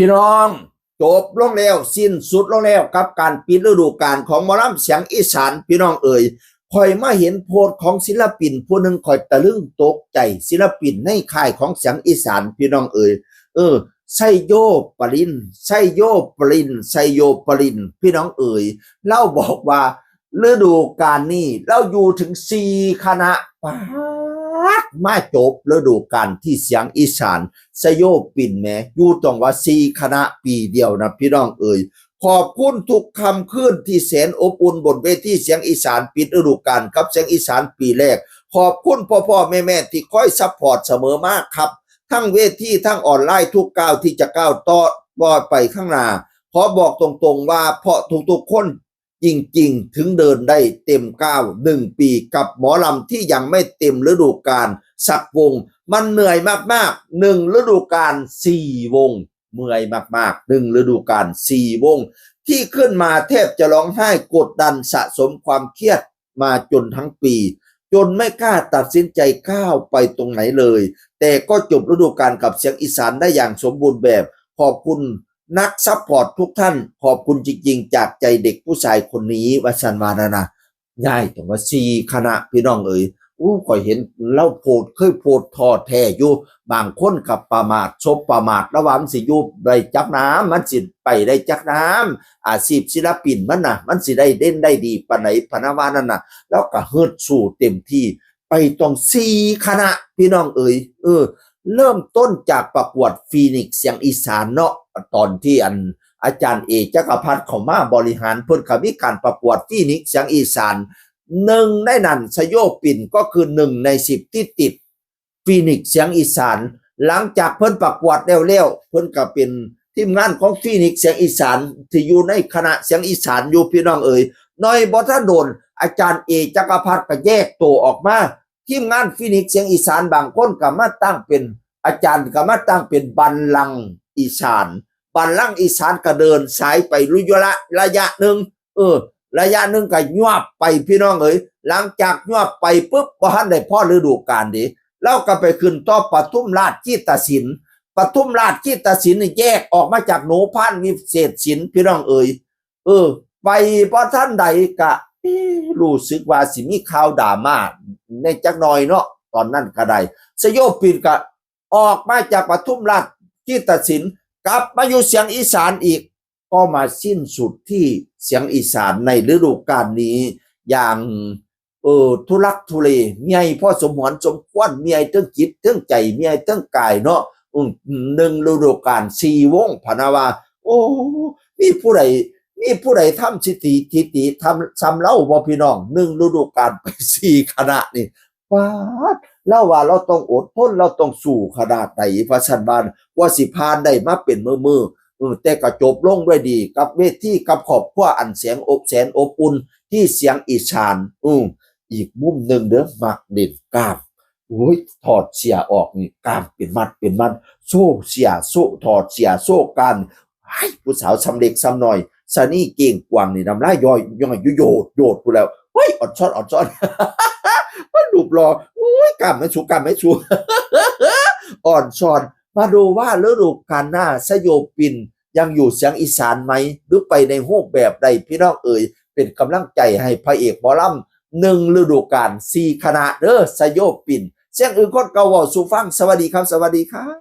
พี่น้องจบลงแล้วสิ้นสุดลงแล้วกับการปิดฤดูกาลของหมอลำเสียงอีสานพี่น้องเอ๋ยคอยมาเห็นโพสต์ของศิลปินผู้หนึ่งคอยตะลึงตกใจศิลปินในค่ายของเสียงอีสานพี่น้องเอ๋ยไซโยปรินไซโยปรินไซโยปรินพี่น้องเอ๋ยเล่าบอกว่าฤดูกาลนี้เราอยู่ถึง4คณะมาจบฤดูกาลที่เสียงอีสานไซโยปิ่นแม้อยู่ต้องว่า4คณะปีเดียวนะพี่น้องเอ๋ยขอบคุณทุกคำขึ้นที่แสนอบอุ่นบนเวทีเสียงอีสานปิดฤดูกาลกับเสียงอีสานปีแรกขอบคุณพ่อแม่ที่คอยซัพพอร์ตเสมอมากครับทั้งเวทีทั้งออนไลน์ทุกก้าวที่จะก้าวต่อไปข้างหน้าขอบอกตรงๆว่าเพราะทุกคนจริงๆถึงเดินได้เต็มก้าว1 ปีกับหมอลำที่ยังไม่เต็มฤดูกาลสักวงมันเหนื่อยมากๆ1ฤดูกาล4 วงเมื่อยมากๆ1ฤดูกาล4 วงที่ขึ้นมาแทบจะร้องไห้กดดันสะสมความเครียดมาจนทั้งปีจนไม่กล้าตัดสินใจก้าวไปตรงไหนเลยแต่ก็จบฤดูกาลกับเสียงอีสานได้อย่างสมบูรณ์แบบขอบคุณนักซัพพอร์ตทุกท่านขอบคุณจริงๆจากใจเด็กผู้ชายคนนี้วัชันวานะง่ายแต่ว่า4 คณะพี่น้องเอ๋ยก็เห็นเล่าโพดเคยโพดทอแท้อยู่บางคนกับประมาทชบประมาทระหว่างสิอยู่ได้จักน้ำมันสิไปได้จักน้ำอาชีพศิลปินมันสิได้เด่นได้ดีปานไหนพนาวานั่นแล้วก็เฮิดสู้เต็มที่ไปต้อง4 คณะพี่น้องเอ๋ยเริ่มต้นจากประกวดฟีนิกซ์เสียงอีสานเนาะตอนที่อาจารย์เอกจักรพัฒน์เข้ามาบริหารเพิ่นก็มีการประกวดฟีนิกซ์เสียงอีสาน1ในนั้นชโยปิ่นก็คือ1ใน10ที่ติดฟีนิกซ์เสียงอีสานหลังจากเพิ่นประกวดแล้วเพิ่นก็เป็นทีมงานของฟีนิกซ์เสียงอีสานที่อยู่ในคณะเสียงอีสานอยู่พี่น้องเอ๋ยน้อยบ่ทันโดนอาจารย์เอกจักรพัฒน์ก็แยกตัวออกมาทีมงานฟีนิกซ์เสียงอีสานบางคนก็มาตั้งเป็นอาจารย์ก็มาตั้งเป็นบัลลังก์อีสานบัลลังก์อีสานก็เดินสายไประยะหนึ่งระยะหนึ่งก็ยวบไปพี่น้องเอ๋ยหลังจากยวบไปปุ๊บบ่ทันได้พอฤดูกาลดิแล้วก็ไปขึ้นต่อปทุมราชกีตศิลป์ปทุมราชกีตศิลป์นี่แยกออกมาจากหนูพันวิเศษศิลป์พี่น้องเอ๋ยไปบ่ทันใดก็รู้สึกว่าสิมีข่าวดราม่าในจักหน่อยเนาะตอนนั้นก็ได้สยบปิ่นก็ออกมาจากปทุมราชกีตศิลป์กลับมาอยู่เสียงอีสานอีกก็มาสิ้นสุดที่เสียงอีสานในฤดูกาลนี้อย่างทุลักทุเลมีให้พ่อสมหวนสมควรมีให้ทั้งจิตทั้งใจมีให้ทั้งกายเนาะ1ฤดูกาล4 วงพะนะว่ามีผู้ใดทำสถิติทำซ้ำเล่าบ่พี่น้อง1ฤดูกาลไป4 คณะนี่ว้าเล่าว่าเราต้องอดทนเราต้องสู้ขนาดไหนพระชันบานว่าสิผ่านได้มาเป็นมือแต่ก็จบลงด้วยดีกับเวทีกับครอบครัวอันแสนอบอุ่นที่เสียงอีสานอีกมุมหนึ่งเด้อมักเด่นกล้ามถอดเสียออกนี่กล้ามเป็นมัดโซ่เสียโซ่ถอดเสียโซ่กันผู้สาวสำเร็จสำหน่อยซานี่เก่งกว่างนี่น้ำลายย่อยโยดพูดแล้วอ่อนช้อนมันรูปรอกล้ามไม่ชูอ่อนช้อนมาดูว่าฤดูกาลหน้าสยบปิ่นยังอยู่เสียงอีสานไหมหรือไปในรูปแบบใดพี่น้องเอ๋ยเป็นกำลังใจให้พระเอกหมอลำ1 ฤดูกาล4 คณะเด้อสยบปิ่นเสียงอื่นคนเก่าเว้าสู่ฟังสวัสดีครับ